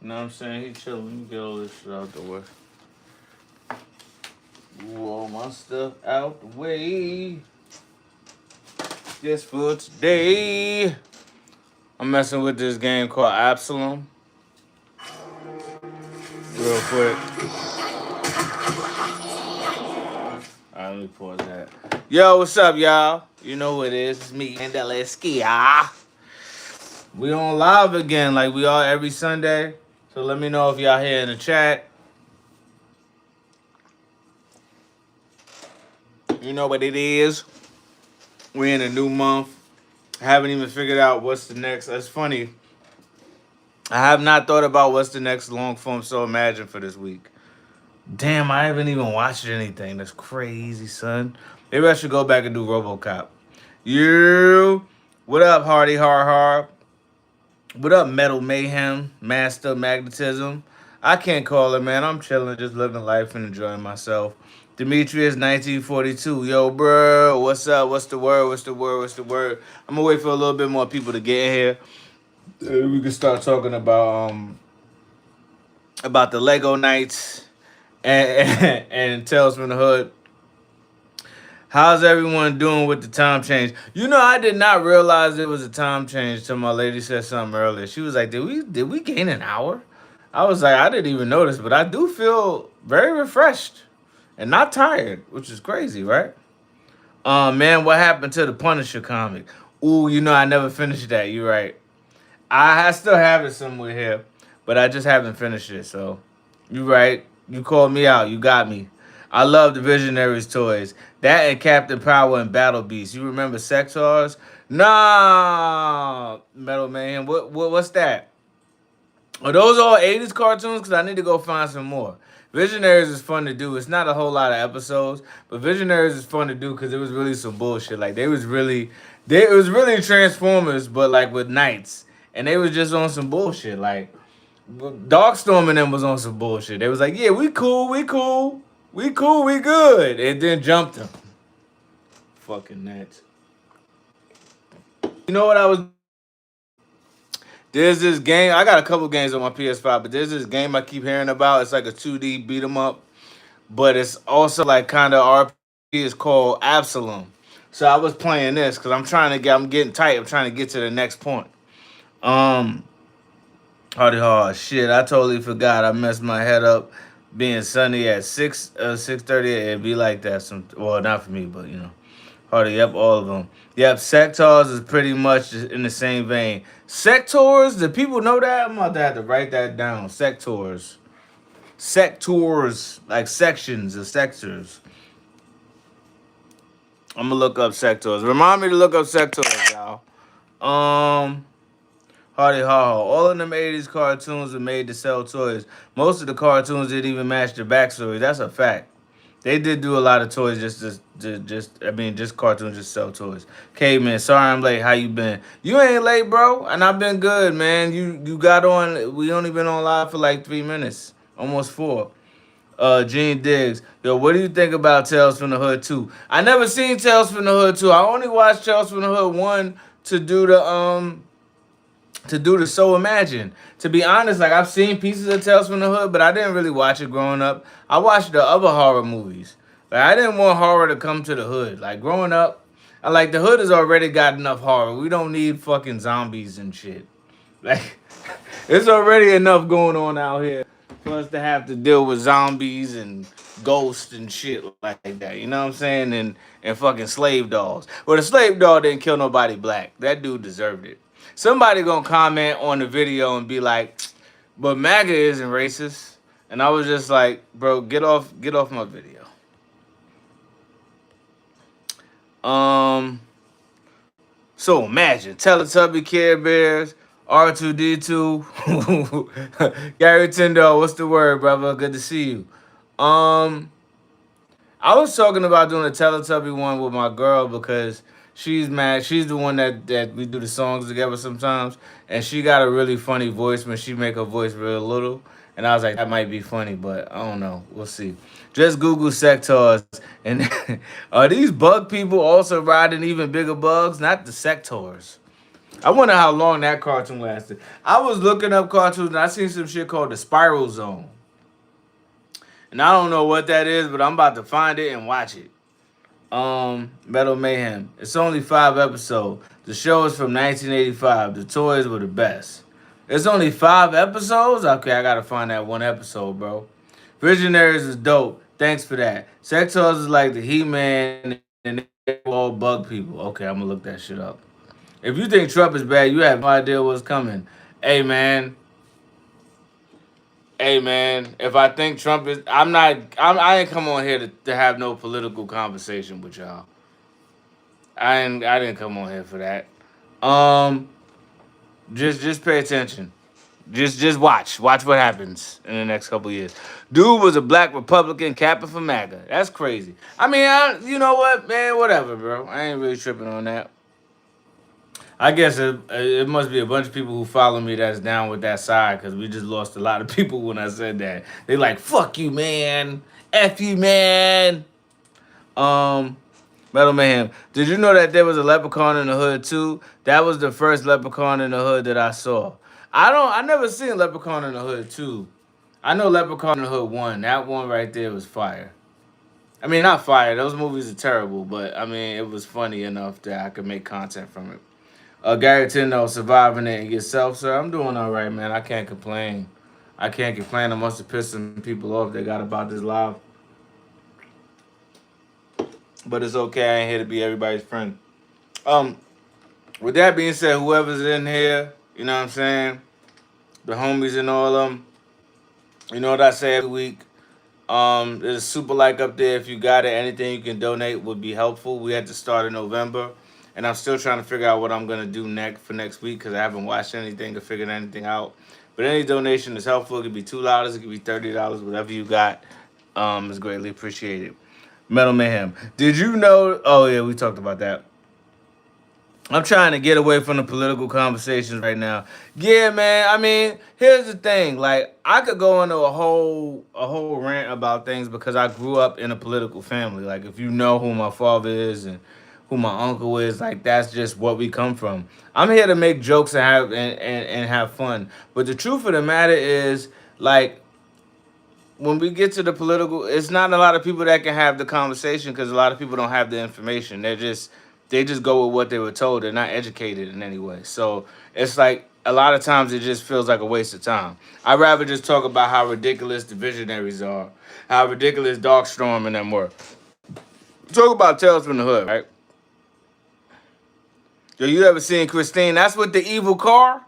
You know what I'm saying? He chilling. Let me get all this shit out the way. Move all my stuff out the way. Just for today. I'm messing with this game called Absalom. Real quick. Alright, let me pause that. Yo, what's up, y'all? You know who it is. It's me, Andeleski. We on live again like we are every Sunday. So let me know if y'all here in the chat. You know what it is. We're in a new month. I haven't even figured out what's the next. It's funny. I have not thought about what's the next long form So Imagine for this week. Damn, I haven't even watched anything. That's crazy, son. Maybe I should go back and do RoboCop. You, what up, Hardy Har Har? What up, Metal Mayhem, Master Magnetism? I can't call it, man. I'm chilling, just living life and enjoying myself. Demetrius 1942. Yo, bro, what's up? What's the word? What's the word? What's the word? I'm gonna wait for a little bit more people to get in here. We can start talking about the Lego Knights and Tales from the Hood. How's everyone doing with the time change? You know, I did not realize it was a time change till my lady said something earlier. She was like, "Did we gain an hour?" I was like, "I didn't even notice, but I do feel very refreshed and not tired, which is crazy, right?" Man, what happened to the Punisher comic? Ooh, you know, I never finished that. You're right. I still have it somewhere here, but I just haven't finished it. So, you right. You called me out. You got me. I love the Visionaries toys. That and Captain Power and Battle Beast. You remember Sectors? Nah, Metal Man. What's that? Are those all 80s cartoons? Because I need to go find some more. Visionaries is fun to do. It's not a whole lot of episodes, but Visionaries is fun to do because it was really some bullshit. Like it was really Transformers, but like with knights, and they was just on some bullshit. Like Darkstorm and them was on some bullshit. They was like, yeah, we cool, we cool, we cool, we good, and then jumped them. Fucking nuts. You know what I was? There's this game. I got a couple games on my PS5, but there's this game I keep hearing about. It's like a 2D beat 'em up, but it's also like kind of RPG. It's called Absalom. So I was playing this because I'm getting tight. I'm trying to get to the next point. Um, Hardy hard shit. I totally forgot. I messed my head up being sunny at 6:30. It'd be like that. Well, not for me, but you know. Hardy, yep, all of them. Yep, Sectors is pretty much in the same vein. Sectors, do people know that? I'm about to have to write that down. Sectors. Sectors, like sections or sectors. I'm gonna look up Sectors. Remind me to look up Sectors, y'all. Um, Hardy Hall. All of them 80s cartoons were made to sell toys. Most of the cartoons didn't even match their backstory. That's a fact. They did do a lot of toys just cartoons just sell toys. Caveman, sorry I'm late. How you been? You ain't late, bro. And I've been good, man. You got on. We only been on live for like 3 minutes, almost four. Gene Diggs, yo, what do you think about Tales from the Hood 2? I never seen Tales from the Hood 2. I only watched Tales from the Hood 1 to do the So Imagine. To be honest, like I've seen pieces of Tales from the Hood, but I didn't really watch it growing up. I watched the other horror movies. Like I didn't want horror to come to the hood. Like growing up, I like the hood has already got enough horror. We don't need fucking zombies and shit. Like there's already enough going on out here for us to have to deal with zombies and ghosts and shit like that. You know what I'm saying? And fucking slave dolls. Well, the slave doll didn't kill nobody black. That dude deserved it. Somebody gonna comment on the video and be like, but MAGA isn't racist. And I was just like, bro, get off my video. Um so imagine Teletubby Care Bears, R2D2, Gary Tyndall, what's the word, brother? Good to see you. Um I was talking about doing a Teletubby one with my girl because she's mad. She's the one that we do the songs together sometimes, and she got a really funny voice when she make her voice real little. And I was like, that might be funny, but I don't know. We'll see. Just Google sectors, and are these bug people also riding even bigger bugs? Not the sectors. I wonder how long that cartoon lasted. I was looking up cartoons and I seen some shit called the Spiral Zone. And I don't know what that is, but I'm about to find it and watch it. Metal Mayhem. It's only 5 episodes. The show is from 1985. The toys were the best. It's only 5 episodes? Okay, I gotta find that one episode, bro. Visionaries is dope. Thanks for that. Sectors is like the He-Man and they all bug people. Okay, I'm gonna look that shit up. If you think Trump is bad, you have no idea what's coming. Hey man, hey man. If I think Trump is, I'm not. I ain't come on here to have no political conversation with y'all. I didn't come on here for that. Um, just pay attention. Just watch what happens in the next couple years. Dude was a black Republican capping for MAGA. That's crazy. I mean, you know what, man? Whatever, bro. I ain't really tripping on that. I guess it must be a bunch of people who follow me that's down with that side because we just lost a lot of people when I said that. They like, fuck you, man. F you, man. Um, Metal Mayhem. Did you know that there was a Leprechaun in the Hood too? That was the first Leprechaun in the Hood that I saw. I never seen Leprechaun in the Hood 2. I know Leprechaun in the Hood 1. That one right there was fire. I mean, not fire. Those movies are terrible, but I mean, it was funny enough that I could make content from it. Gary Tindall surviving it and yourself, sir. I'm doing all right, man. I can't complain. I can't complain. I must have pissed some people off that got about this live. But it's okay. I ain't here to be everybody's friend. Um, with that being said, whoever's in here, you know what I'm saying? The homies and all of them. You know what I say every week? There's a super like up there if you got it. Anything you can donate would be helpful. We had to start in November, and I'm still trying to figure out what I'm gonna do next for next week because I haven't watched anything or figured anything out. But any donation is helpful. It could be $2, it could be $30, whatever you got. Is greatly appreciated. Metal Mayhem. Did you know? Oh yeah, we talked about that. I'm trying to get away from the political conversations right now. Yeah, man. I mean, here's the thing. Like, I could go into a whole rant about things because I grew up in a political family. Like, if you know who my father is and who my uncle is, like that's just what we come from. I'm here to make jokes and and have fun. But the truth of the matter is, like, when we get to the political, it's not a lot of people that can have the conversation because a lot of people don't have the information. They just go with what they were told. They're not educated in any way. So it's like a lot of times it just feels like a waste of time. I'd rather just talk about how ridiculous the visionaries are, how ridiculous Darkstorm and them were. Talk about Tales from the Hood, right? Yo, you ever seen Christine? That's with the evil car.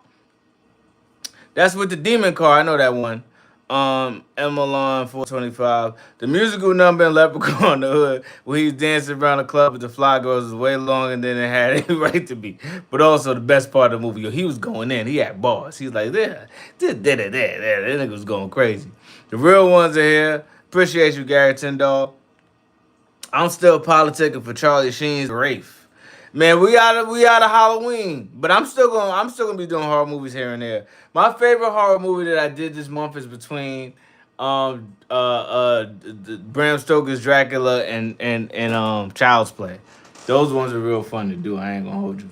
That's with the demon car. I know that one. Emelon 425. The musical number in Leprechaun in the Hood where he's dancing around the club with the fly girls is way longer than it had any right to be. But also the best part of the movie, yo, he was going in. He had bars. He's like, there. That nigga was going crazy. The real ones are here. Appreciate you, Gary Tyndall. I'm still politicking for Charlie Sheen's Wraith. Man, we out of Halloween, but I'm still gonna be doing horror movies here and there. My favorite horror movie that I did this month is between Bram Stoker's Dracula and Child's Play. Those ones are real fun to do. I ain't gonna hold you.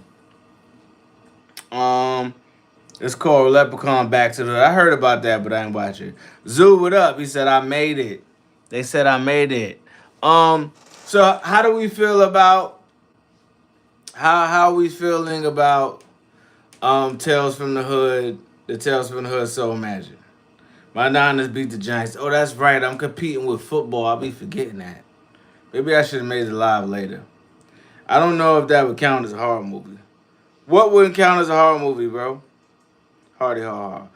It's called Leprechaun Back to the. I heard about that, but I ain't watch it. Zoo, what up? He said I made it. They said I made it. So how do we feel about how we feeling about Tales from the Hood, the Tales from the Hood Soul Magic? My Niners beat the Giants. Oh, that's right. I'm competing with football. I'll be forgetting that. Maybe I should have made it live later. I don't know if that would count as a horror movie. What wouldn't count as a horror movie, bro? Hardy horror.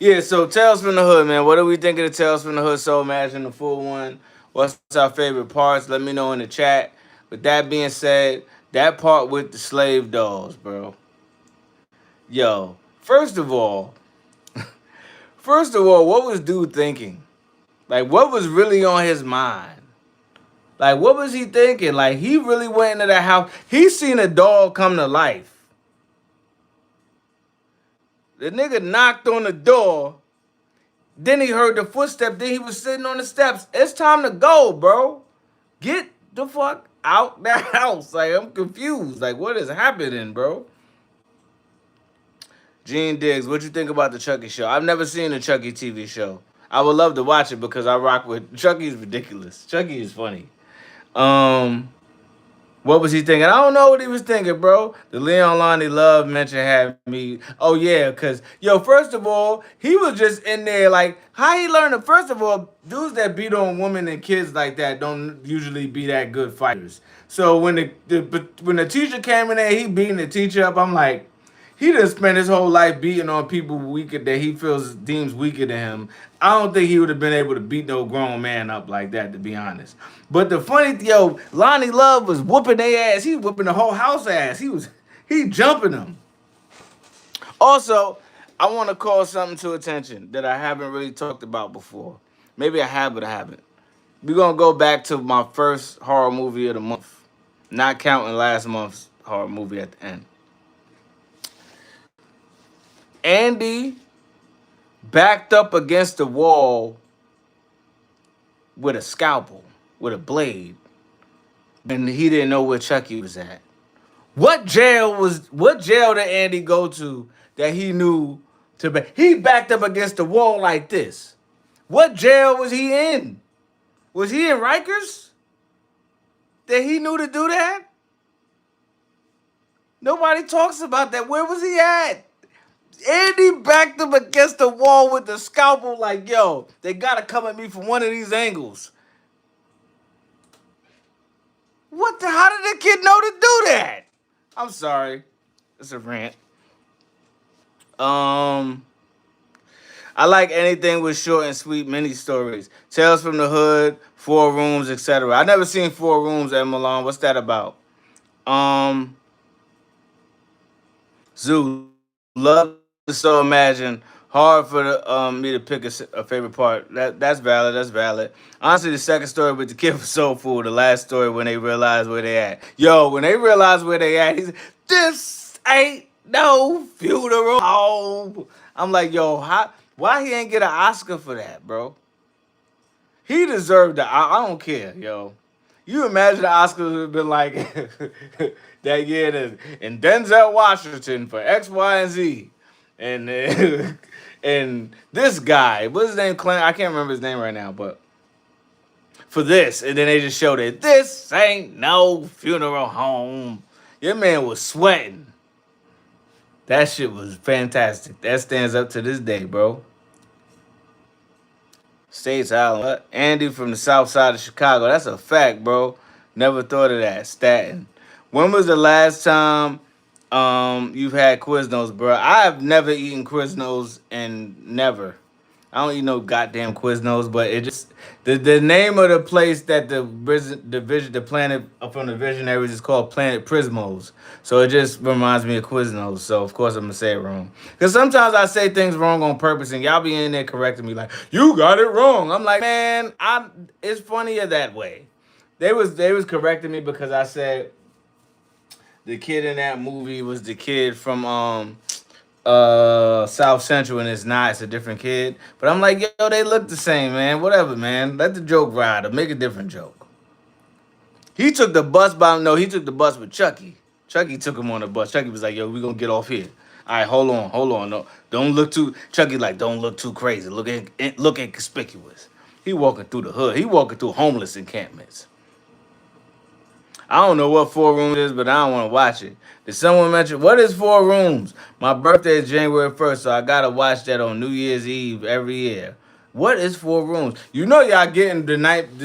Yeah, so Tales from the Hood, man. What do we think of the Tales from the Hood Soul Magic, the full one? What's our favorite parts? Let me know in the chat. With that being said, that part with the slave dolls, bro. Yo, first of all, what was dude thinking? Like, what was really on his mind? Like, what was he thinking? Like, he really went into that house. He seen a doll come to life. The nigga knocked on the door. Then he heard the footstep. Then he was sitting on the steps. It's time to go, bro. Get the fuck out the house. Like, I'm confused. Like, what is happening, bro? Gene Diggs, what you think about the Chucky show? I've never seen the Chucky TV show. I would love to watch it because I rock with Chucky's ridiculous. Chucky is funny. Um, what was he thinking? I don't know what he was thinking, bro. The Leon Lonnie Love mention had me. Oh yeah, cause yo, first of all, he was just in there like how he learned. First of all, dudes that beat on women and kids like that don't usually be that good fighters. So when when the teacher came in there, he beating the teacher up. I'm like, he just spent his whole life beating on people weaker that he feels deems weaker than him. I don't think he would have been able to beat no grown man up like that, to be honest. But the funny, yo, Lonnie Love was whooping their ass. He was whooping the whole house ass. He jumping them. Also, I want to call something to attention that I haven't really talked about before. Maybe I have, but I haven't. We're gonna go back to my first horror movie of the month, not counting last month's horror movie at the end. Andy backed up against the wall with a scalpel, with a blade, and he didn't know where Chucky was at. What jail did Andy go to that he knew to be? He backed up against the wall like this. What jail was he in? Was he in Rikers? That he knew to do that? Nobody talks about that. Where was he at? Andy backed him against the wall with the scalpel like, yo, they gotta come at me from one of these angles. How did the kid know to do that? I'm sorry. It's a rant. I like anything with short and sweet mini stories. Tales from the Hood, Four Rooms, etc. I never seen Four Rooms at Milan. What's that about? Zoo, love to so imagine. Hard for me to pick a favorite part. That's valid. That's valid. Honestly, the second story with the kid was so full. The last story when they realized where they at. Yo, when they realized where they at, he's this ain't no funeral home. I'm like, yo, why he ain't get an Oscar for that, bro? He deserved the. I don't care, yo. You imagine the Oscars would have been like that year in Denzel Washington for X, Y, and Z, and and this guy, what's his name? Clint. I can't remember his name right now, but for this, and then they just showed it. This ain't no funeral home. Your man was sweating. That shit was fantastic. That stands up to this day, bro. States Island. What? Andy from the south side of Chicago. That's a fact, bro. Never thought of that. Staten. When was the last time you've had Quiznos, bro? I have never eaten Quiznos and never. I don't eat no goddamn Quiznos, but it just the name of the place that the planet from the Visionaries is called Planet Prismos. So it just reminds me of Quiznos. So of course I'm gonna say it wrong. Because sometimes I say things wrong on purpose, and y'all be in there correcting me like you got it wrong. I'm like, man, it's funnier that way. They was correcting me because I said the kid in that movie was the kid from South Central, and it's a different kid. But I'm like, yo, they look the same, man. Whatever, man. Let the joke ride or make a different joke. He took the bus he took the bus with Chucky. Chucky took him on the bus. Chucky was like, yo, we gonna get off here. All right, hold on. No, don't look too Chucky like don't look too crazy. Look inconspicuous. He walking through the hood. He walking through homeless encampments. I don't know what Four Rooms is, but I don't want to watch it. Did someone mention what is Four Rooms? My birthday is January 1st, so I gotta watch that on New Year's Eve every year. What is Four Rooms? You know y'all getting the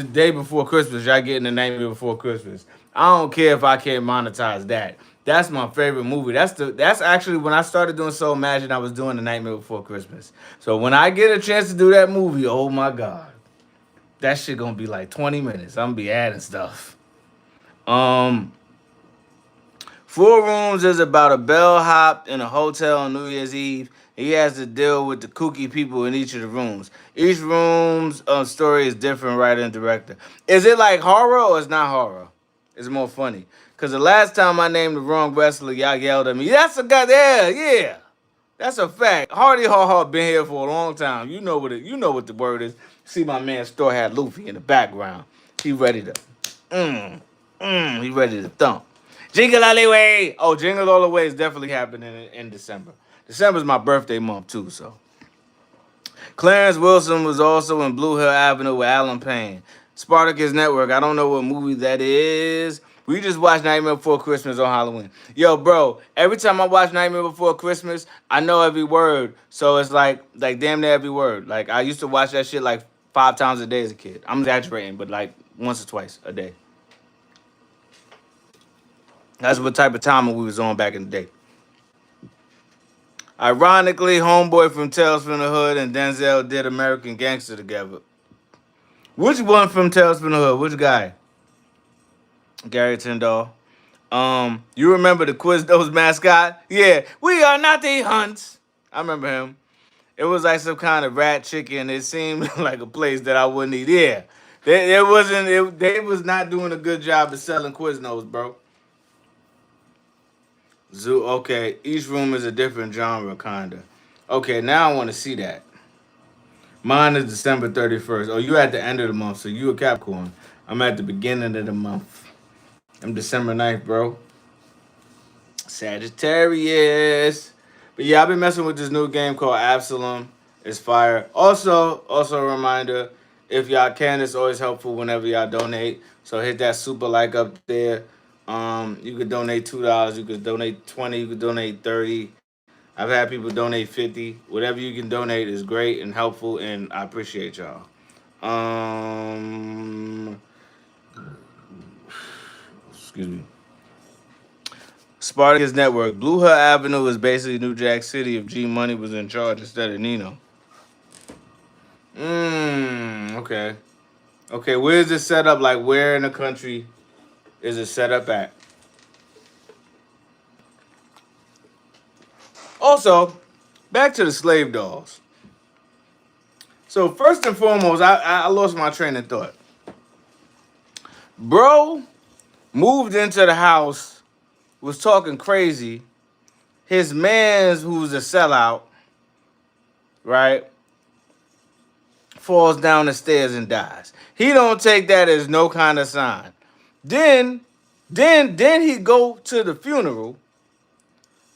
day before Christmas. Y'all getting the night before Christmas. I don't care if I can't monetize that. That's my favorite movie. That's actually when I started doing Soul Imagine, I was doing the Nightmare Before Christmas. So when I get a chance to do that movie, oh my God. That shit gonna be like 20 minutes. I'm gonna be adding stuff. Four Rooms is about a bellhop in a hotel on New Year's Eve. He has to deal with the kooky people in each of the rooms. Each room's story is different, writer and director. Is it like horror or it's not horror? It's more funny. Because the last time I named the wrong wrestler, y'all yelled at me. That's a guy there, yeah. That's a fact. Hardy Haw been here for a long time. You know what the word is. See my man Store had Luffy in the background. He ready to. He ready to thump. Jingle all the way. Oh, jingle all the way is definitely happening in December. December's my birthday month too, so. Clarence Wilson was also in Blue Hill Avenue with Alan Payne. Spartacus Network. I don't know what movie that is. We just watched Nightmare Before Christmas on Halloween. Yo, bro, every time I watch Nightmare Before Christmas, I know every word. So it's like damn near every word. Like I used to watch that shit like 5 times a day as a kid. I'm exaggerating, but like once or twice a day. That's what type of timing we was on back in the day. Ironically, Homeboy from Tales from the Hood and Denzel did American Gangster together. Which one from Tales from the Hood? Which guy? Gary Tyndall. You remember the Quiznos mascot? Yeah, we are not the Hunts. I remember him. It was like some kind of rat chicken. It seemed like a place that I wouldn't eat. Yeah, it wasn't. They was not doing a good job of selling Quiznos, bro. Zoo. Okay, each room is a different genre, kinda. Okay, now I want to see that. Mine is December 31st. Oh, you at the end of the month, so you a Capricorn. I'm at the beginning of the month. I'm December 9th, bro. Sagittarius. But yeah, I've been messing with this new game called Absalom. It's fire. Also a reminder, if y'all can, it's always helpful whenever y'all donate. So hit that super like up there. You could donate $2, you could donate 20, you could donate 30. I've had people donate 50. Whatever you can donate is great and helpful, and I appreciate y'all. Excuse me. Spartacus Network. Blue Hill Avenue is basically New Jack City if G Money was in charge instead of Nino. Okay. Okay, where is it set up? Like, where in the country is it set up at? Also, back to the slave dolls. So, first and foremost, I lost my train of thought. Bro moved into the house, was talking crazy. His man's, who's a sellout, right, falls down the stairs and dies. He don't take that as no kind of sign. Then, then he go to the funeral.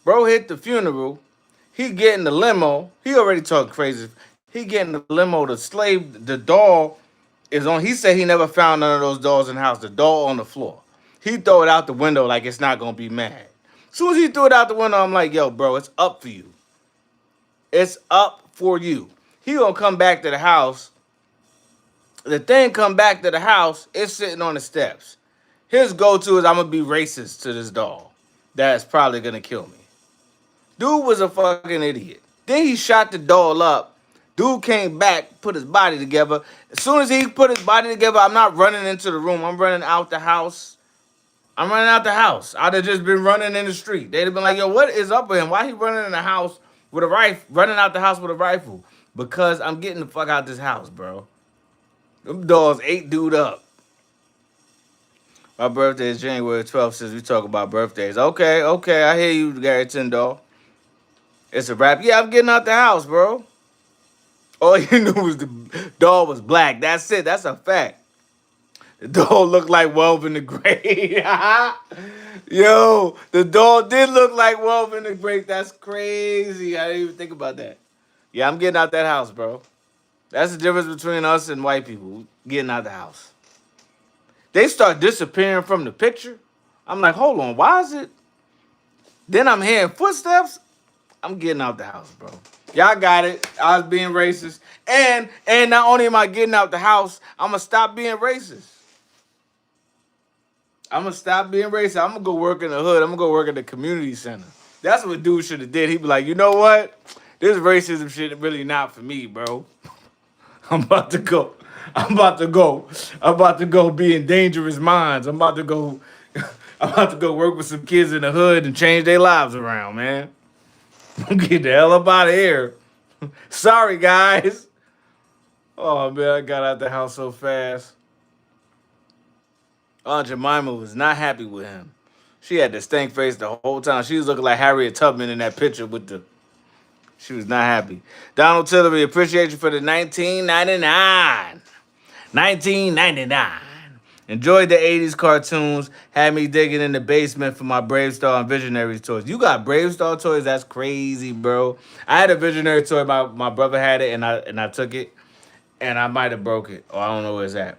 Bro hit the funeral. He get in the limo. He already talking crazy. He get in the limo. The slave, the doll is on. He said he never found none of those dolls in the house. The doll on the floor. He throw it out the window like it's not gonna be mad. As soon as he threw it out the window, I'm like, yo, bro, it's up for you. It's up for you. He gonna come back to the house. The thing come back to the house, it's sitting on the steps. His go-to is I'm gonna be racist to this doll. That's probably gonna kill me. Dude was a fucking idiot. Then he shot the doll up. Dude came back, put his body together. As soon as he put his body together, I'm not running into the room. I'm running out the house. I'm running out the house. I'd have just been running in the street. They'd have been like, yo, what is up with him? Why he running in the house with a rifle? Running out the house with a rifle? Because I'm getting the fuck out this house, bro. Them dogs ate dude up. My birthday is January 12th since we talk about birthdays. Okay, I hear you, Gary Tyndall. It's a wrap. Yeah, I'm getting out the house, bro. All you knew was the dog was black. That's it. That's a fact. The dog looked like Welv in the Great. Yo, the dog did look like Welv in the Great. That's crazy. I didn't even think about that. Yeah, I'm getting out that house, bro. That's the difference between us and white people. Getting out the house. They start disappearing from the picture. I'm like, hold on, why is it? Then I'm hearing footsteps. I'm getting out the house, bro. Y'all got it. I was being racist. And not only am I getting out the house, I'm gonna stop being racist. I'm gonna stop being racist. I'm gonna go work in the hood. I'm gonna go work at the community center. That's what dude should have did. He'd be like, you know what? This racism shit really not for me, bro. I'm about to go. I'm about to go be in dangerous minds. I'm about to go work with some kids in the hood and change their lives around, man. Get the hell up out of here. Sorry, guys. Oh, man, I got out the house so fast. Aunt Jemima was not happy with him. She had the stank face the whole time. She was looking like Harriet Tubman in that picture with the... She was not happy. Donald Tillery, appreciate you for the 1999. 1999. Enjoyed the 80s cartoons. Had me digging in the basement for my Brave Star and Visionaries toys. You got Brave Star toys? That's crazy, bro. I had a Visionary toy. My brother had it, and I took it, and I might have broke it, or I don't know where it's at.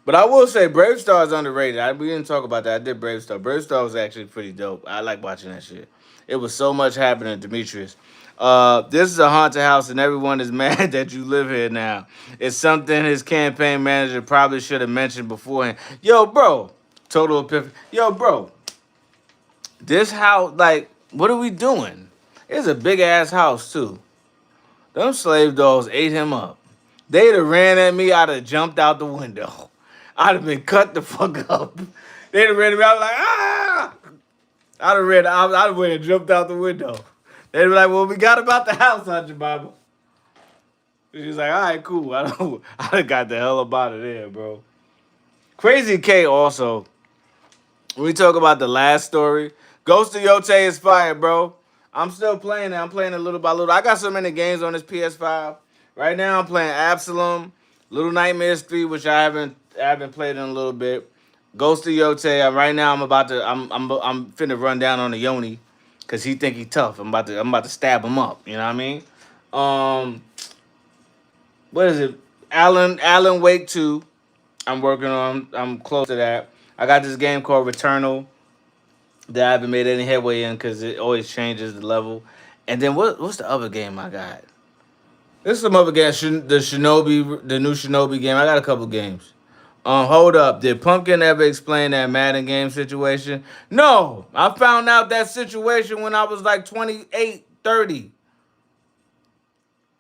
But I will say Brave Star is underrated. We didn't talk about that. I did Brave Star. Brave Star was actually pretty dope. I like watching that shit. It was so much happening, Demetrius. This is a haunted house, and everyone is mad that you live here now. It's something his campaign manager probably should have mentioned beforehand. Yo, bro. Total epiphany. Yo, bro. This house, like, what are we doing? It's a big ass house, too. Them slave dogs ate him up. They'd have ran at me, I'd have jumped out the window. I'd have been cut the fuck up. They'd have ran at me, I was like, ah! I'd have went and jumped out the window. They'd be like, well, we got about the house, Hunter Bible. She's like, all right, cool. I got the hell up out of there, bro. Crazy K also. When we talk about the last story, Ghost of Yote is fire, bro. I'm still playing it. I'm playing it little by little. I got so many games on this PS5. Right now, I'm playing Absalom, Little Nightmares 3, which I haven't played in a little bit. Ghost of Yote. Right now, I'm finna run down on the Yoni, cause he think he tough. I'm about to stab him up. You know what I mean? Um, what is it? Alan Wake 2. I'm working on. I'm close to that. I got this game called Returnal that I haven't made any headway in because it always changes the level. And then what's the other game I got? There's some other games. The new Shinobi game. I got a couple games. Hold up. Did Pumpkin ever explain that Madden game situation? No, I found out that situation when I was like 28, 30.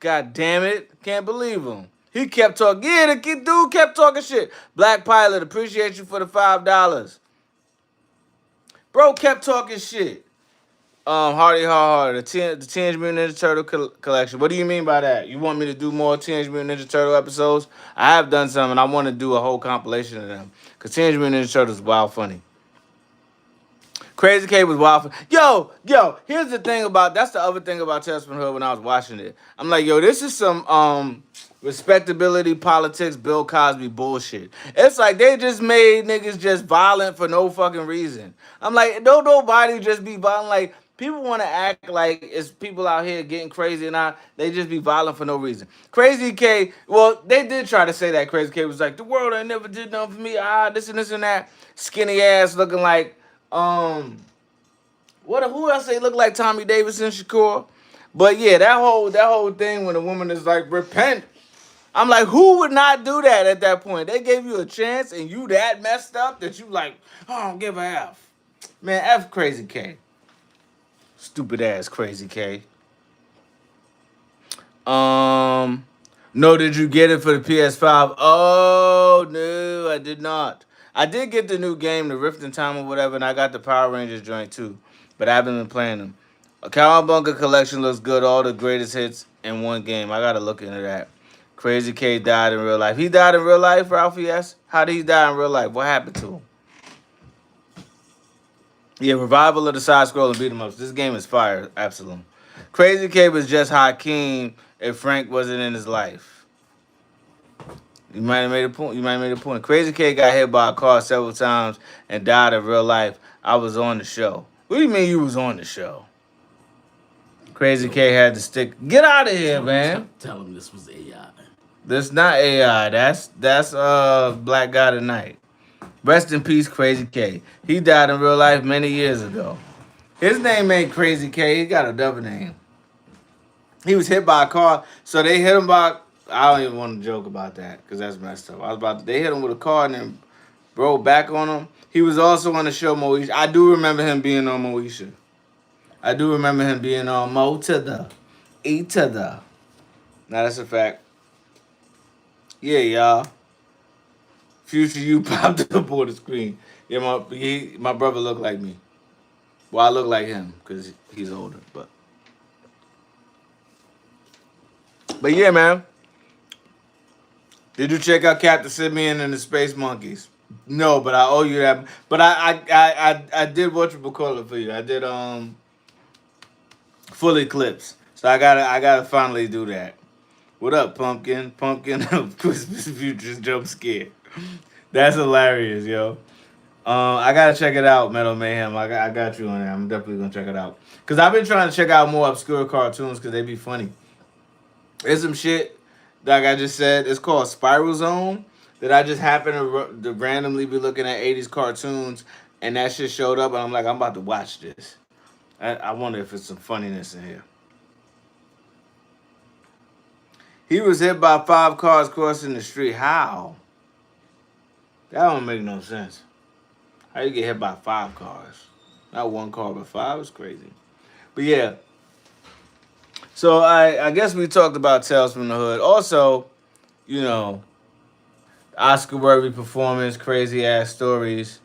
God damn it. Can't believe him. He kept talking. Yeah, the dude kept talking shit. Black Pilot, appreciate you for the $5. Bro kept talking shit. Hardy Hard, the Teenage Mutant Ninja Turtle collection. What do you mean by that? You want me to do more Teenage Mutant Ninja Turtle episodes? I have done some, and I want to do a whole compilation of them. Because Teenage Mutant Ninja Turtles is wild funny. Crazy K was wild funny. Yo, here's the thing that's the other thing about Tales from the Hood when I was watching it. I'm like, yo, this is some respectability politics Bill Cosby bullshit. It's like they just made niggas just violent for no fucking reason. I'm like, don't nobody just be violent. Like, people want to act like it's people out here getting crazy and they just be violent for no reason. Crazy K, well, they did try to say that. Crazy K was like, the world ain't never did nothing for me. This and that. Skinny ass looking like, who else they look like Tommy Davis and Shakur? But yeah, that whole thing when a woman is like, repent. I'm like, who would not do that at that point? They gave you a chance and you that messed up that you like, I don't give a F. Man, F Crazy K. Stupid ass Crazy K. No, did you get it for the PS5? Oh, no, I did not. I did get the new game, the Rift in Time or whatever, and I got the Power Rangers joint too. But I haven't been playing them. A Cowabunga collection looks good. All the greatest hits in one game. I gotta look into that. Crazy K died in real life. He died in real life, Ralphie S? How did he die in real life? What happened to him? Yeah, revival of the side-scrolling beat-em-ups. This game is fire, Absalom. Crazy K was just Hakeem if Frank wasn't in his life. You might have made a point. Crazy K got hit by a car several times and died in real life. I was on the show. What do you mean you was on the show? Crazy K had to stick. Get out of here, man. Tell him this was AI. This not AI. That's Black Guy Tonight. Rest in peace, Crazy K. He died in real life many years ago. His name ain't Crazy K. He got a double name. He was hit by a car, so they hit him by. I don't even want to joke about that because that's messed up. They hit him with a car and then rolled back on him. He was also on the show Moesha. I do remember him being on Moesha. I do remember him being on Mo to the E to the. Now that's a fact. Yeah, y'all. Future you popped up on the screen. Yeah, my brother looked like me. Well, I look like him because he's older, but yeah, man. Did you check out Captain Simeon and the Space Monkeys? No, but I owe you that. But I did whatchamacallit for you. I did Full Eclipse. So I gotta finally do that. What up, Pumpkin? Pumpkin of Christmas Futures jump scare. That's hilarious, yo. I gotta check it out, Metal Mayhem. I got you on there. I'm definitely gonna check it out. Cause I've been trying to check out more obscure cartoons because they be funny. There's some shit like I just said. It's called Spiral Zone that I just happen to randomly be looking at 80s cartoons, and that shit showed up, and I'm like, I'm about to watch this. I wonder if it's some funniness in here. He was hit by 5 cars crossing the street. How? That don't make no sense. How you get hit by 5 cars? Not one car, but five is crazy. But yeah, so I guess we talked about Tales from the Hood. Also, you know, Oscar worthy performance, crazy ass stories.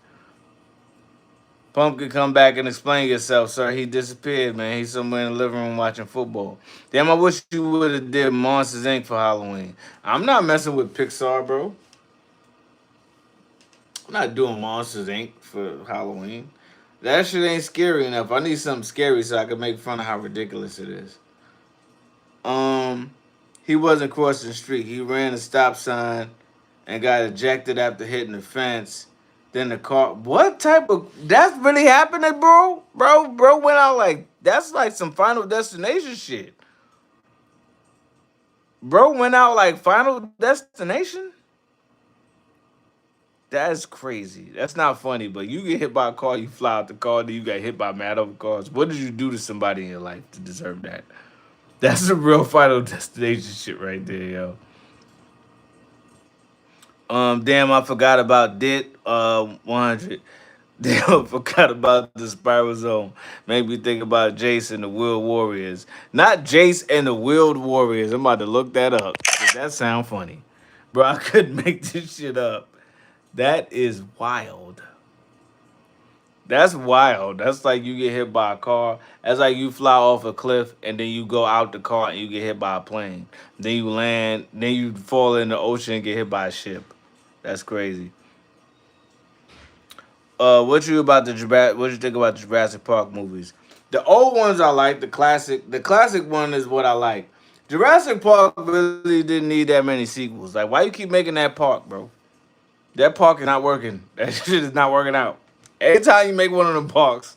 Pumpkin, come back and explain yourself, sir. He disappeared, man. He's somewhere in the living room watching football. Damn, I wish you would have did Monsters Inc. for Halloween. I'm not messing with Pixar, bro. I'm not doing Monsters Inc. for Halloween. That shit ain't scary enough. I need something scary so I can make fun of how ridiculous it is. Um, he wasn't crossing the street. He ran a stop sign and got ejected after hitting the fence. Then the car. What type of? That's really happening, bro. Bro went out like that's like some Final Destination shit. Bro went out like Final Destination. That's crazy. That's not funny. But you get hit by a car, you fly out the car, then you got hit by mad other cars. What did you do to somebody in your life to deserve that? That's some real Final Destination shit right there, yo. Damn, I forgot about Dit. 100. Damn, I forgot about the Spiral Zone. Made me think about Jace and the Wheeled Warriors. Not Jace and the Wheeled Warriors. I'm about to look that up. 'Cause that sound funny. Bro, I couldn't make this shit up. That is wild. That's wild. That's like you get hit by a car. That's like you fly off a cliff and then you go out the car and you get hit by a plane. Then you land, then you fall in the ocean and get hit by a ship. That's crazy. What you think about the Jurassic Park movies? The old ones I like. The classic. The classic one is what I like. Jurassic Park really didn't need that many sequels. Like, why you keep making that park, bro? That park is not working. That shit is not working out. Every time you make one of them parks,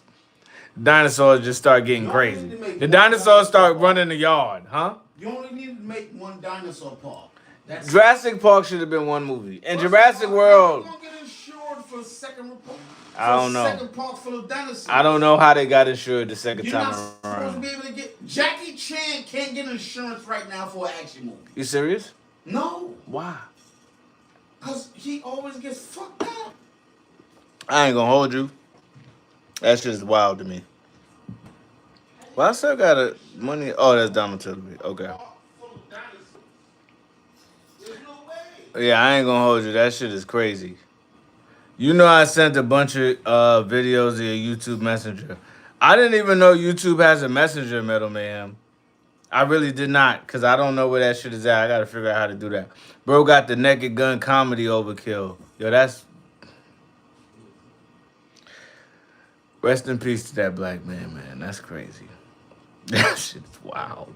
dinosaurs just start getting You only need crazy. to make The one dinosaurs dinosaur start park. running the yard, huh? You only need to make one dinosaur park. That's it. Jurassic Park should have been one movie. And First of Jurassic all, how you World, gonna get insured for a second report I for a don't know. second park full of dinosaurs? I don't know how they got insured the second You're time not supposed to around. be able to get. Jackie Chan can't get insurance right now for an action movie. You serious? No, Why? cause he always gets fucked up. I ain't gonna hold you. That's just wild to me. Well, I still got a money. Oh, that's Donald. Okay. Park full of dinosaurs. There's no way. Yeah, I ain't gonna hold you. That shit is crazy. You know, I sent a bunch of videos via YouTube Messenger. I didn't even know YouTube has a messenger, Metal Mayhem. I really did not, cause I don't know where that shit is at. I gotta figure out how to do that. Bro got the Naked Gun comedy overkill. Yo, that's rest in peace to that black man, man. That's crazy. That shit's wild.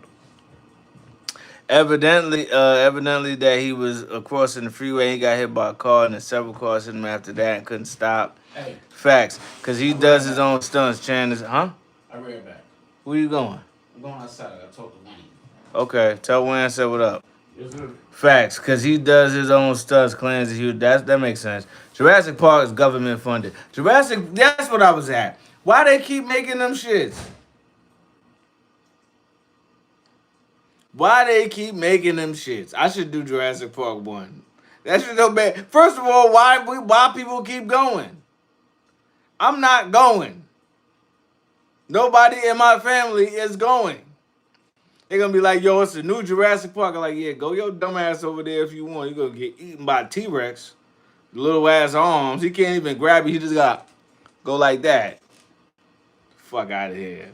Evidently that he was crossing the freeway. He got hit by a car, and then several cars hit him after that and couldn't stop. Hey, Facts, cause he I read does his that. own stunts. Chan is, huh? I read back. Where you going? I'm going outside. I talked to Wayne. Okay, tell Wayne I said what up. Yes, sir. Facts, cause he does his own stunts, cleanses you. That makes sense. Jurassic Park is government funded. Jurassic, that's what I was at. Why they keep making them shits? Why they keep making them shits? I should do Jurassic Park 1. That shit no bad. First of all, why people keep going? I'm not going. Nobody in my family is going. They're gonna be like, yo, it's a new Jurassic Park. I'm like, yeah, go your dumb ass over there if you want. You're gonna get eaten by a T-Rex. Little ass arms. He can't even grab you. He just got go like that. Fuck out of here.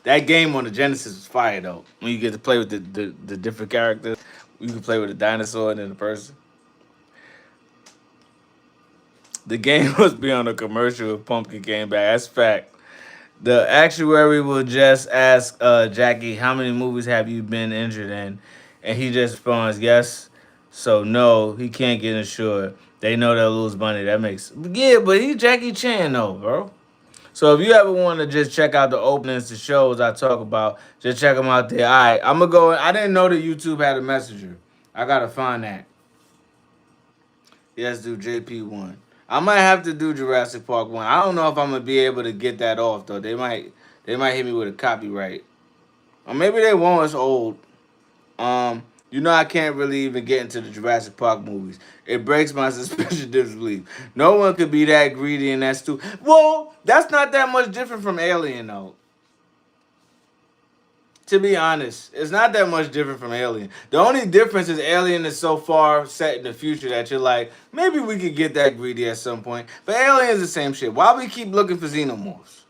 That game on the Genesis was fire though. When you get to play with the different characters, you can play with a dinosaur and then the person. The game must be on a commercial if Pumpkin came back. That's fact. The actuary will just ask Jackie, how many movies have you been injured in? And he just responds, yes. So no, he can't get insured. They know they'll lose money. That makes yeah, but he's Jackie Chan though, bro. So if you ever want to just check out the openings to shows I talk about, just check them out there. All right, I'm gonna go. I didn't know that YouTube had a messenger. I gotta find that. Yes, do JP1. I might have to do Jurassic Park 1. I don't know if I'm gonna be able to get that off though. They might hit me with a copyright. Or maybe they won't, it's old. I can't really even get into the Jurassic Park movies. It breaks my suspicion disbelief. No one could be that greedy and that stupid. Well, that's not that much different from Alien though. To be honest, it's not that much different from Alien. The only difference is Alien is so far set in the future that you're like, maybe we could get that greedy at some point. But Alien is the same shit. Why we keep looking for xenomorphs?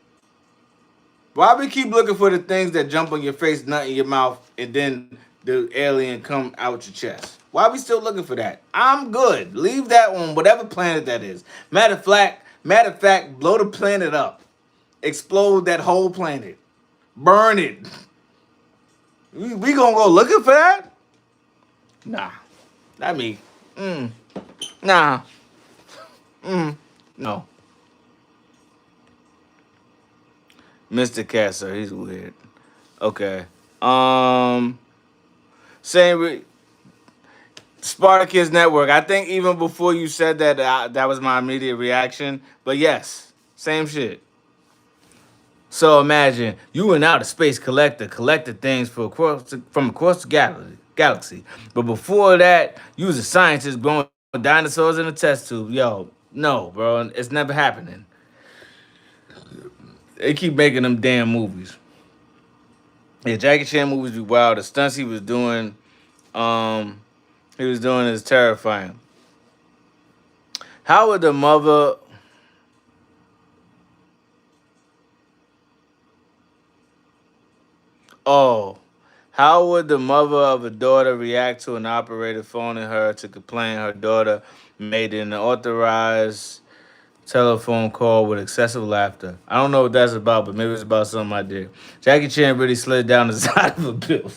Why we keep looking for the things that jump on your face, nut in your mouth, and then the alien come out your chest? Why we still looking for that? I'm good. Leave that on whatever planet that is. Matter of fact, blow the planet up. Explode that whole planet. Burn it. We gonna go looking for that? Nah. Not me. Nah. No. Mr. Casser, he's weird. Okay. Same with Spartacus Network. I think even before you said that, that was my immediate reaction. But yes, same shit. So imagine you went out of space collector, collected things from across the galaxy. But before that, you was a scientist growing dinosaurs in a test tube. Yo, no, bro, it's never happening. They keep making them damn movies. Yeah, Jackie Chan movies be wild. The stunts um, he was doing is terrifying. How would the mother? Oh, how would the mother of a daughter react to an operator phoning her to complain her daughter made an unauthorized telephone call with excessive laughter? I don't know what that's about, but maybe it's about something I did. Jackie Chan really slid down the side of a building.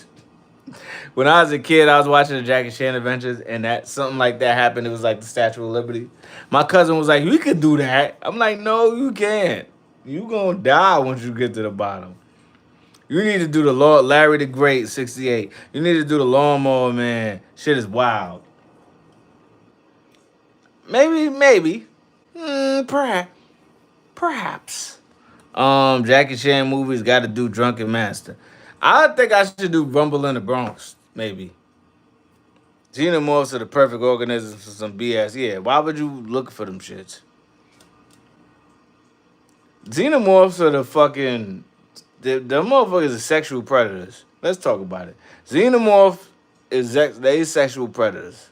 When I was a kid, I was watching the Jackie Chan Adventures, and that something like that happened. It was like the Statue of Liberty. My cousin was like, "We could do that." I'm like, "No, you can't. You gonna die once you get to the bottom. You need to do the Lord Larry the Great, 68. You need to do the Lawnmower Man. Shit is wild. Maybe, perhaps. Jackie Chan movies got to do Drunken Master. I think I should do Rumble in the Bronx. Maybe. Xenomorphs are the perfect organisms for some BS. Yeah, why would you look for them shits? Xenomorphs are the motherfuckers are sexual predators. Let's talk about it. Xenomorph they sexual predators.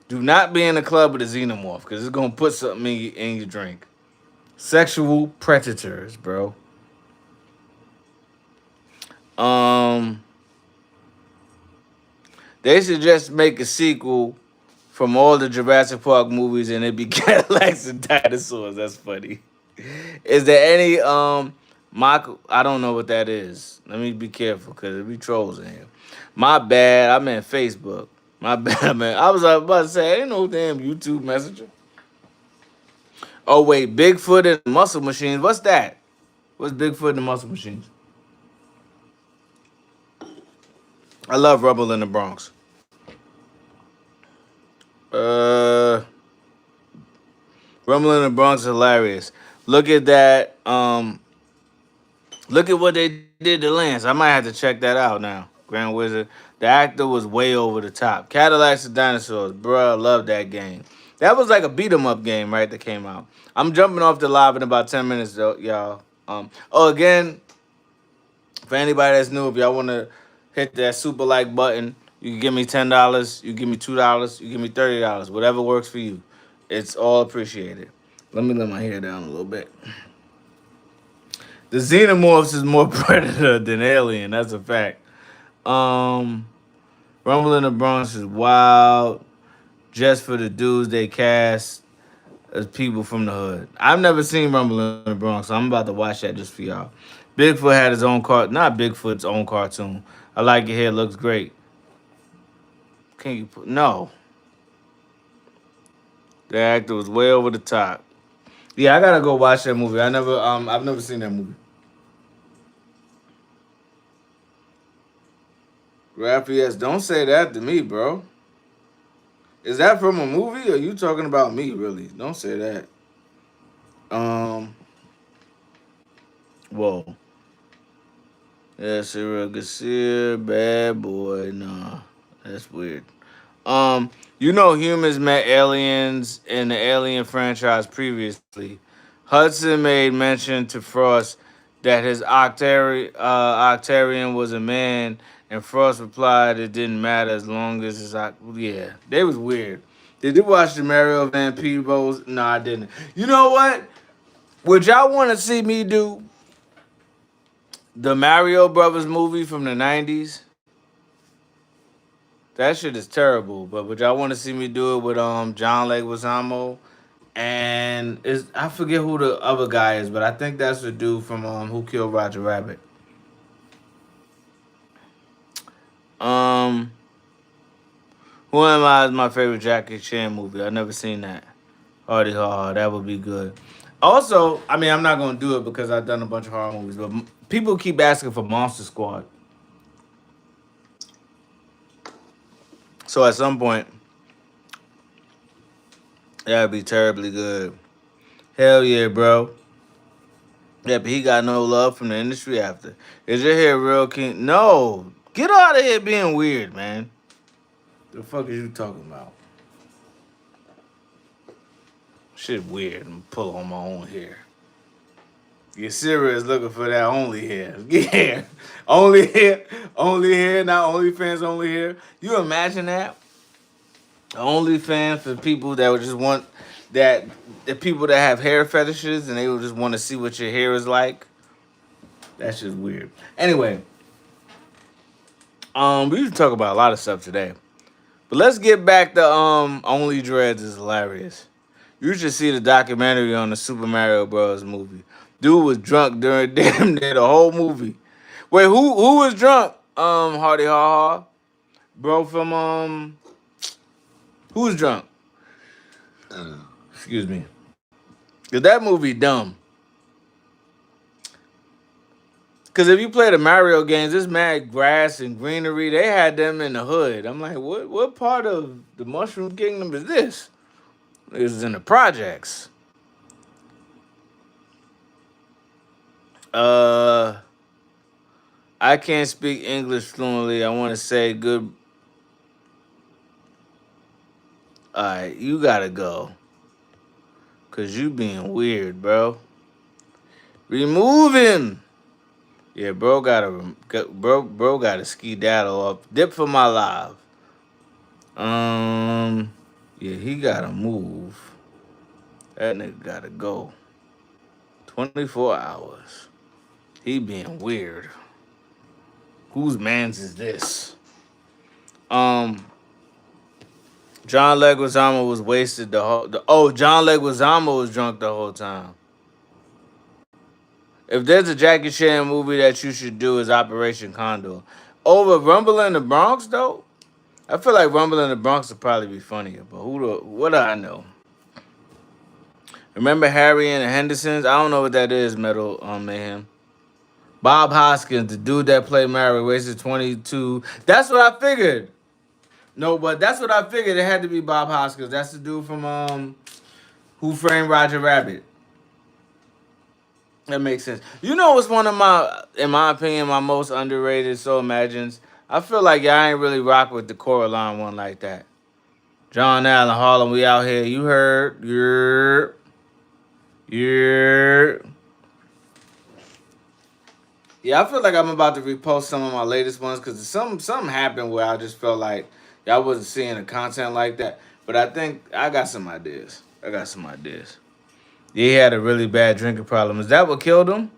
Do not be in a club with a xenomorph because it's gonna put something in your drink. Sexual predators, bro. Um, they should just make a sequel from all the Jurassic Park movies and it be Cadillacs and dinosaurs. That's funny. Is there any I don't know what that is. Let me be careful because there be trolls in here. My bad. I meant Facebook. My bad, man. I was about to say, ain't no damn YouTube Messenger. Oh wait, Bigfoot and Muscle Machines. What's that? What's Bigfoot and the Muscle Machines? I love Rumble in the Bronx. Uh, Rumble in the Bronx is hilarious. Look at that. Look at what they did to Lance. I might have to check that out now. Grand Wizard. The actor was way over the top. Cadillacs and Dinosaurs. Bruh, I love that game. That was like a beat 'em up game, right? That came out. I'm jumping off the live in about 10 minutes, though, y'all. Again, for anybody that's new, if y'all want to hit that super like button, you can give me $10. You give me $2. You give me $30. Whatever works for you. It's all appreciated. Let me let my hair down a little bit. The Xenomorphs is more predator than alien. That's a fact. Um, Rumble in the Bronx is wild. Just for the dudes they cast as people from the hood. I've never seen Rumble in the Bronx, so I'm about to watch that just for y'all. Bigfoot had his own not Bigfoot's own cartoon. I like it here. Looks great. Can you put no? The actor was way over the top. Yeah, I gotta go watch that movie. I've never seen that movie. Raphael, don't say that to me, bro. Is that from a movie or you talking about me? Really? Don't say that. Um, whoa. Yeah, Cyril Garcia, bad boy. Nah, that's weird. You know, humans met aliens in the Alien franchise previously. Hudson made mention to Frost that his Octarian was a man, and Frost replied it didn't matter as long as yeah, they was weird. Did you watch the Mario Van Peebles? No, I didn't. You know what? Would y'all want to see me do the Mario Brothers movie from the 90s? That shit is terrible. But would y'all want to see me do it with John Leguizamo and is I forget who the other guy is, but I think that's the dude from Who Killed Roger Rabbit. Um, Who Am I is my favorite Jackie Chan movie. I've never seen that. Hardy Hard, that would be good. Also, I mean, I'm not gonna do it because I've done a bunch of horror movies, but people keep asking for Monster Squad. So at some point, that'd be terribly good. Hell yeah, bro. Yeah, but he got no love from the industry after. Is your hair real king? No. Get out of here being weird, man. The fuck is you talking about? Shit weird. I'm pull on my own hair. Your Siri is looking for that only hair. Yeah. Only hair. Only hair, not OnlyFans only hair. You imagine that? OnlyFans for people that would just want that the people that have hair fetishes and they would just want to see what your hair is like. That's just weird. Anyway, we used to talk about a lot of stuff today. But let's get back to Only Dreads is hilarious. You should see the documentary on the Super Mario Bros. Movie. Dude was drunk during damn near the whole movie. Wait, who was drunk? Hardy Ha Ha. Bro from who was drunk? Excuse me. Cause that movie dumb. Cause if you play the Mario games, this mad grass and greenery, they had them in the hood. I'm like, what part of the Mushroom Kingdom is this? It was in the projects. Uh I can't speak English fluently. I want to say good. All right, you gotta go, cause you being weird, bro. Remove him. Yeah, bro gotta skedaddle up. Dip for my live. Um, yeah, he gotta move. That nigga gotta go. 24 hours. He being weird. Whose man's is this? Um, John Leguizamo was wasted John Leguizamo was drunk the whole time. If there's a Jackie Chan movie that you should do is Operation Condor. Over Rumble in the Bronx though, I feel like Rumble in the Bronx would probably be funnier. But what do I know? Remember Harry and the Hendersons? I don't know what that is. Metal Mayhem. Bob Hoskins, the dude that played Mario, wasted 22. That's what I figured. No, but that's what I figured. It had to be Bob Hoskins. That's the dude from Who Framed Roger Rabbit. That makes sense. You know what's one of my, in my opinion, my most underrated Soul Imagines? I feel like y'all ain't really rock with the Coraline one like that. John Allen, Harlem, we out here. You heard. You're. Yeah, I feel like I'm about to repost some of my latest ones because something happened where I just felt like y'all wasn't seeing the content like that. But I think I got some ideas. Yeah, he had a really bad drinking problem. Is that what killed him?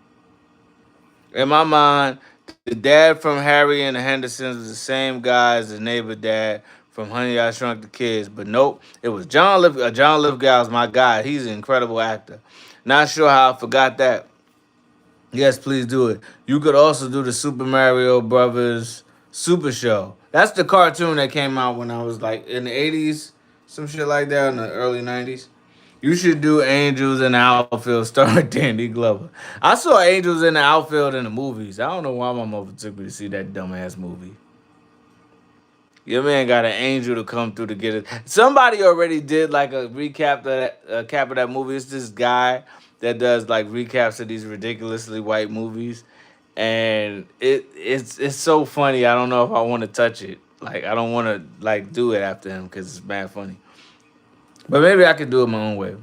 In my mind, the dad from Harry and the Hendersons was the same guy as the neighbor dad from Honey I Shrunk the Kids. But nope, it was John Lithgow's my guy. He's an incredible actor. Not sure how I forgot that. Yes, please do it. You could also do the Super Mario Brothers Super Show. That's the cartoon that came out when I was like in the 80s, some shit like that, in the early 90s. You should do Angels in the Outfield starring Danny Glover. I saw Angels in the Outfield in the movies. I don't know why my mother took me to see that dumbass movie. Your man got an angel to come through to get it. Somebody already did like a recap of cap of that movie. It's this guy that does like recaps of these ridiculously white movies, and it's so funny. I don't know if I want to touch it. Like I don't want to like do it after him because it's mad funny. But maybe I could do it my own way.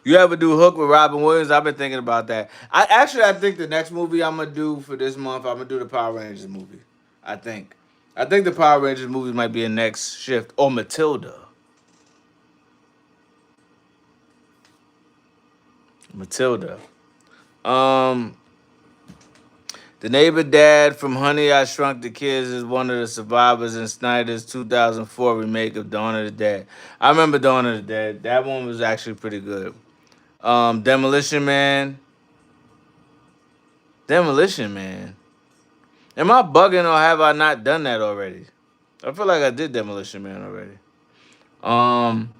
You ever do Hook with Robin Williams? I've been thinking about that. I think the next movie I'm gonna do for this month, I'm gonna do the Power Rangers movie. I think. I think the Power Rangers movies might be a next shift. Or Matilda. Matilda. Um, the neighbor dad from Honey I Shrunk the Kids is one of the survivors in Snyder's 2004 remake of Dawn of the Dead. I remember Dawn of the Dead. That one was actually pretty good. Demolition Man. Demolition Man. Am I bugging or have I not done that already? I feel like I did Demolition Man already. Um,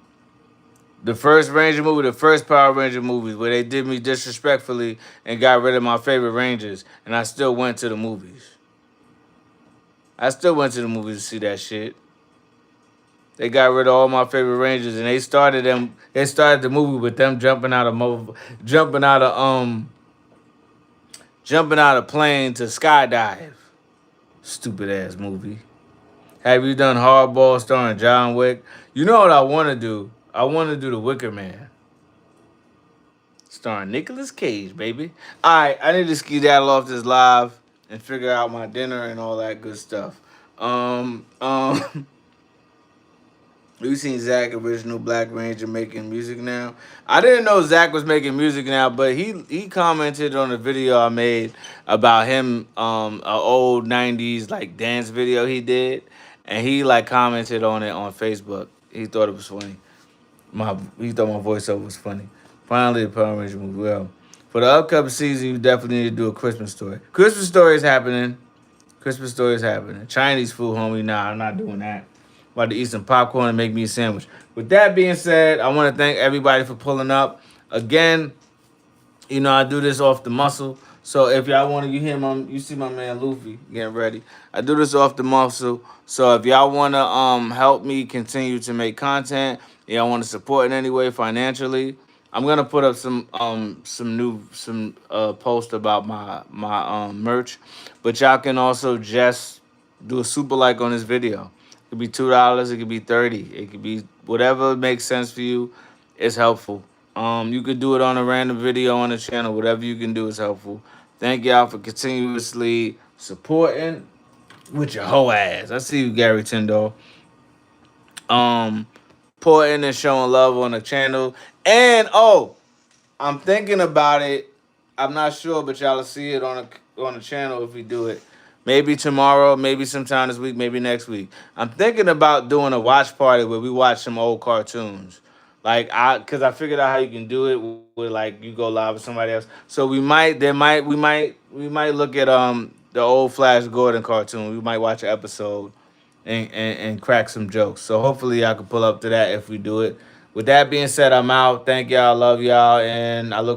the first Ranger movie, the first Power Ranger movies, where they did me disrespectfully and got rid of my favorite Rangers, and I still went to the movies. I still went to the movies to see that shit. They got rid of all my favorite Rangers, and they started them. They started the movie with them jumping out of jumping out of plane to skydive. Stupid ass movie. Have you done Hardball starring John Wick? You know what I want to do? I want to do The Wicker Man starring Nicolas Cage, baby. All right, I need to skedaddle off this live and figure out my dinner and all that good stuff. Um, um, we seen Zach, original Black Ranger, making music now. I didn't know Zach was making music now, but he commented on a video I made about him, a old '90s like dance video he did, and he like commented on it on Facebook. He thought it was funny. He thought my voiceover was funny. Finally, the Power Ranger movie. Well, for the upcoming season, you definitely need to do a Christmas story. Christmas story is happening. Christmas story is happening. Chinese food, homie. Nah, I'm not doing that. I'm about to eat some popcorn and make me a sandwich. With that being said, I want to thank everybody for pulling up. Again, you know, I do this off the muscle. So if y'all want to, you see my man Luffy getting ready. I do this off the muscle. So if y'all want to help me continue to make content, y'all want to support in any way financially, I'm gonna put up some post about my merch, but y'all can also just do a super like on this video. It could be $2, it could be 30, it could be whatever makes sense for you. It's helpful. You could do it on a random video on the channel. Whatever you can do is helpful. Thank y'all for continuously supporting with your whole ass. I see you, Gary Tyndall. Um, Supporting and showing love on the channel. And I'm thinking about it. I'm not sure, but y'all will see it on the channel if we do it. Maybe tomorrow, maybe sometime this week, maybe next week. I'm thinking about doing a watch party where we watch some old cartoons. Cause I figured out how you can do it with like you go live with somebody else. So we might look at the old Flash Gordon cartoon. We might watch an episode and crack some jokes. So hopefully y'all can pull up to that if we do it. With that being said, I'm out. Thank y'all, love y'all, and I look